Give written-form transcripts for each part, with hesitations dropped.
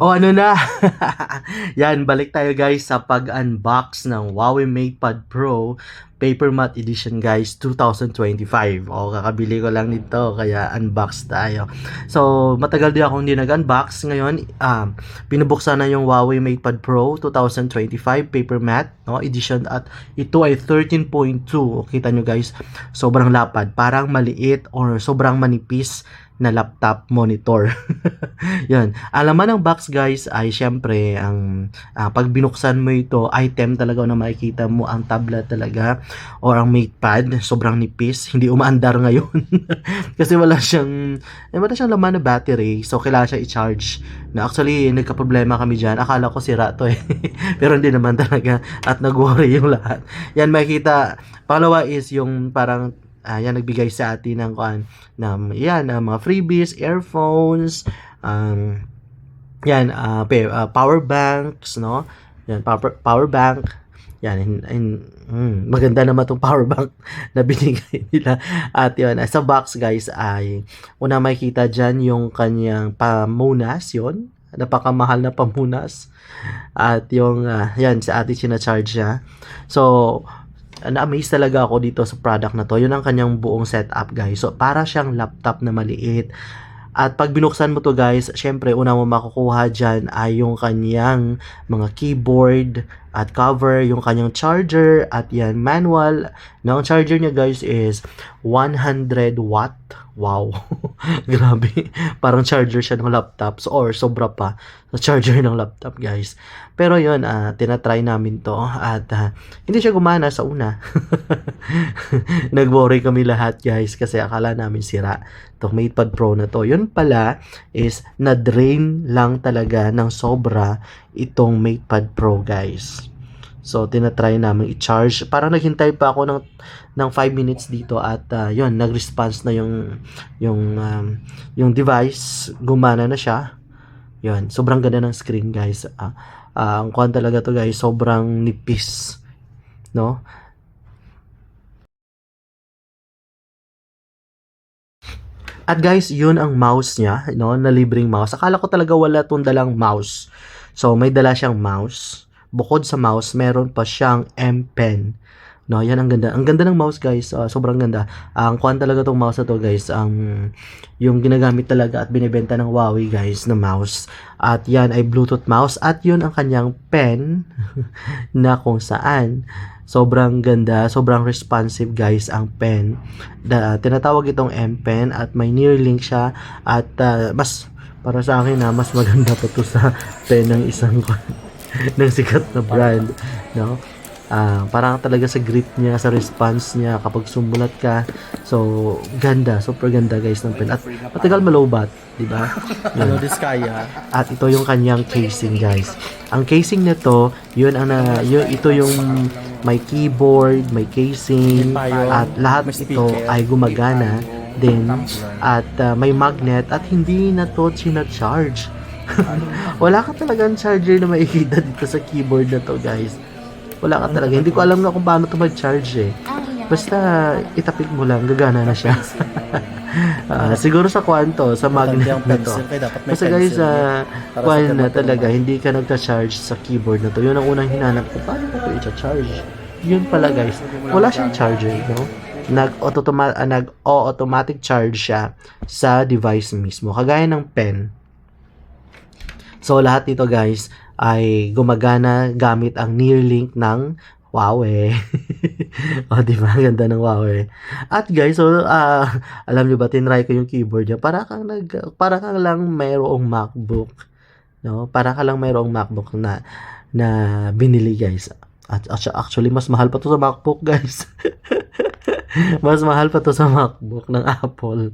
O ano na, yan, balik tayo guys sa pag-unbox ng Huawei MatePad Pro Paper Matte Edition guys 2025. O kakabili ko lang nito kaya unbox tayo. So matagal din ako hindi nag-unbox. Ngayon binubuksan na yung Huawei MatePad Pro 2025 Paper Matte edition at ito ay 13.2. Kita nyo guys, sobrang lapad, parang maliit or sobrang manipis na laptop monitor. Yan. Ang laman ng box guys ay syempre ang pag binuksan mo ito, item talaga na makikita mo ang tablet talaga or ang MatePad, sobrang nipis, hindi umaandar ngayon. Kasi wala siyang laman na battery, so kailangan siya i-charge. Na actually, nagka-problema kami diyan. Akala ko sira to eh. Pero hindi naman talaga at nag-worry yung lahat. Yan makikita. Pangalawa is yung parang yan nagbigay sa atin ng mga freebies, earphones, power banks, no? Yan, power bank. Yan, maganda naman tong power bank na binigay nila. At yun, sa box guys ay una makikita dyan yung kanyang pamunas, yun. Napakamahal na pamunas. At yung, yan, sa atin sinacharge siya. So, na-amaze talaga ako dito sa product na to. Yun ang kanyang buong setup guys. So, para siyang laptop na maliit. At pag binuksan mo to guys, syempre una mo makukuha dyan ay yung kanyang mga keyboard at cover, yung kanyang charger at yan manual. Now, ang charger niya guys is 100 watt. Wow. Grabe. Parang charger siya ng laptop or sobra pa sa charger ng laptop guys. Pero yun, tinatry namin to at hindi siya gumana sa una. Nag-worry kami lahat guys kasi akala namin sira itong MatePad Pro na to. Yun pala is na-drain lang talaga ng sobra itong MatePad Pro guys. So, tinatry namin i-charge. Parang naghintay pa ako ng 5 minutes dito at yun, nag-response na yung device. Gumana na siya. Yun, sobrang ganda ng screen guys. Ang kuhan talaga to guys, sobrang nipis. No? At guys, yun ang mouse niya, no, na libreng mouse. Akala ko talaga wala tong dalang mouse. So, may dala siyang mouse. Bukod sa mouse, meron pa siyang M Pen. No, yan ang ganda. Ang ganda ng mouse, guys. Sobrang ganda. Ang kuhan talaga tong mouse na to, guys. Yung ginagamit talaga at binebenta ng Huawei, guys, na mouse. At yan ay Bluetooth mouse. At yun ang kanyang pen na kung saan sobrang ganda, sobrang responsive guys ang pen. Tinatawag itong M Pen at may Neuralink siya at mas para sa akin mas maganda pa to sa pen ng isang ng sikat na brand, no? Parang talaga sa grip niya, sa response niya kapag sumulat ka. So, ganda, super ganda guys ng pen. At matagal malobat, di ba? Ano diskaya. At ito yung kanyang casing guys. Ang casing nito, ito yung may keyboard, may casing, at lahat ito ay gumagana din at may magnet at hindi na to charge. Wala ka talagang charger na makikita dito sa keyboard na to guys. Wala ka talaga. Hindi ko alam na kung paano ito mag-charge eh. Basta itapik mo lang, gagana na siya. Siguro sa kwanto, sa magnet na to. Kasi guys, kwan na talaga, hindi ka nagta-charge sa keyboard na to. Yun ang unang hinanap ko. Paano ko ito i-charge? Yun pala guys, wala siyang charger, no? Nag-automatic charge siya sa device mismo. Kagaya ng pen. So, lahat dito guys ay gumagana gamit ang Neuralink ng Huawei. O, diba? Ganda ng Huawei. At guys, so, alam nyo ba, tinry ko yung keyboard niya. Para kang lang mayroong MacBook. No? Para ka lang mayroong MacBook na binili guys. At actually, mas mahal pa to sa MacBook guys. Mas mahal pa to sa MacBook ng Apple.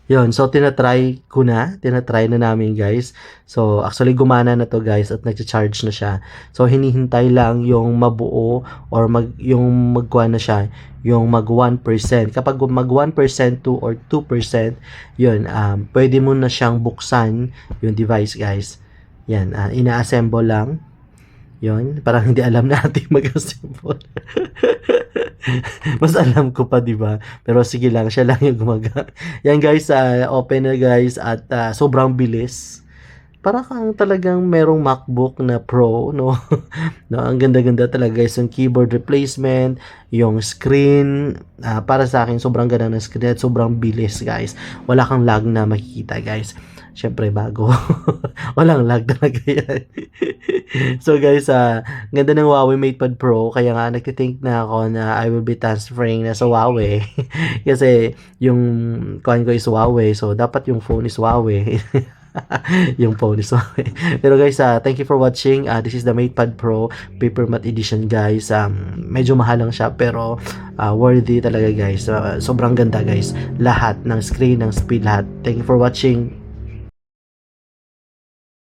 Yun, so tinatry na namin guys. So actually gumana na to guys at nagcha-charge na siya. So hinihintay lang yung mabuo or yung magkuha na siya, yung mag 1%. Kapag mag 1%, 2 or 2%, yun, pwede mo na siyang buksan yung device guys. Yan, ina-assemble lang. Yun, parang hindi alam natin mag-assemble. Mas alam ko pa, 'di ba? Pero sige lang, siya lang yung Yan guys, open na guys at sobrang bilis. Para kang talagang merong MacBook na Pro, no? No, ang ganda-ganda talaga guys, yung keyboard replacement, yung screen, para sa akin sobrang ganda ng screen at sobrang bilis guys. Wala kang lag na makikita guys. Syempre bago. Walang lag talaga yan. So guys, ganda ng Huawei MatePad Pro, kaya nga nagtithink na ako na I will be transferring na sa Huawei. Kasi yung kuhan ko is Huawei, so dapat yung phone is Huawei. Yung phone is Huawei. Pero guys, thank you for watching. This is the MatePad Pro Paper Matte Edition guys. Medyo mahal lang siya pero worthy talaga guys. Sobrang ganda guys. Lahat ng screen, ng speed, lahat. Thank you for watching.